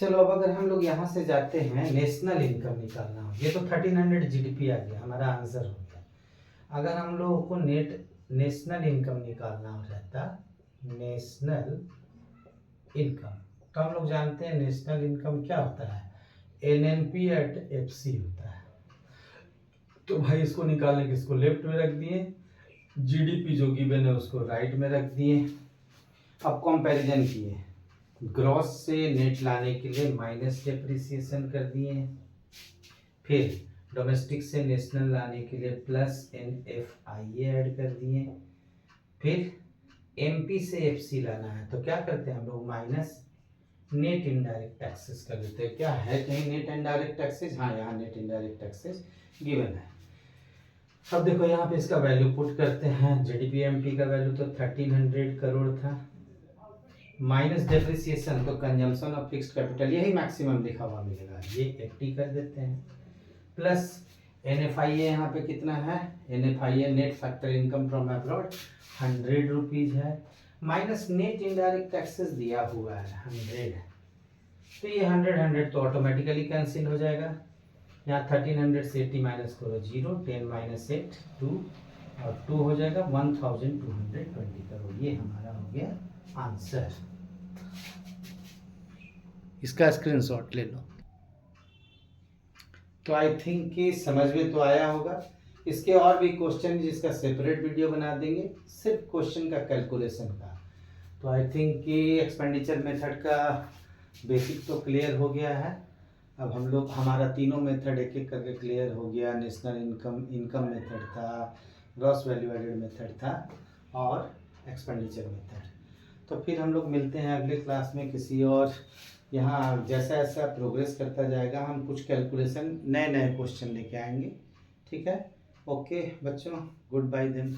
चलो अब अगर हम लोग यहाँ से जाते हैं नेशनल इनकम निकालना हो, ये तो 1300 जीडीपी आ गया, हमारा आंसर हो गया। अगर हम लोगों को नेशनल इनकम निकालना हो रहता, नेशनल इनकम, तो हम लोग जानते हैं नेशनल इनकम क्या होता है, एनएनपी एट एफसी होता है। तो भाई इसको निकालने के इसको लेफ्ट में रख दिए, जीडीपी जो गिवन है उसको राइट में रख दिए। अब कंपैरिजन किए, ग्रॉस से नेट लाने के लिए माइनस डेप्रिसिएशन कर दिए, फिर डोमेस्टिक से नेशनल लाने के लिए प्लस NFIA ऐड कर दिए, फिर MP से FC लाना है तो क्या करते हैं हम लोग, माइनस नेट इनडायरेक्ट टैक्सेस कर देते हैं। क्या है कहीं नेट इनडायरेक्ट टैक्सेस, हाँ यहाँ नेट इनडायरेक्ट टैक्सेस गिवन है। अब देखो यहाँ पे इसका वैल्यू पुट करते हैं, जीडीपी MP का वैल्यू तो 1300 करोड़ था, माइनस डेप्रिसिएशन तो कंजम्पशन ऑफ फिक्स्ड कैपिटल, यही मैक्सिमम लिखा हुआ मिलेगा, ये 80 कर देते हैं, प्लस NFIA यहाँ पे कितना है, NFIA net factor income from abroad 100 rupees है, माइनस नेट इनडायरेक्ट टैक्सेस दिया हुआ है 100, तो ये 100 तो ऑटोमेटिकली कैंसिल हो जाएगा। यहाँ 1300 से 80 माइनस करो 0, 10 माइनस 8 2 और 2 हो जाएगा 1220 करोड़, ये हमारा हो गया आंसर। इसका स्क्रीनशॉट ले लो। तो आई थिंक कि समझ में तो आया होगा। इसके और भी क्वेश्चन जिसका सेपरेट वीडियो बना देंगे सिर्फ क्वेश्चन का कैलकुलेशन का। तो आई थिंक कि एक्सपेंडिचर मेथड का बेसिक तो क्लियर हो गया है। अब हम लोग हमारा तीनों मेथड एक एक करके क्लियर हो गया। नेशनल इनकम मेथड था, ग्रॉस वैल्यू एडेड मेथड था और एक्सपेंडिचर मेथड। तो फिर हम लोग मिलते हैं अगले क्लास में किसी और। यहाँ जैसा जैसा प्रोग्रेस करता जाएगा हम कुछ कैलकुलेशन नए नए क्वेश्चन लेके आएंगे। ठीक है, ओके बच्चों, गुड बाय देन।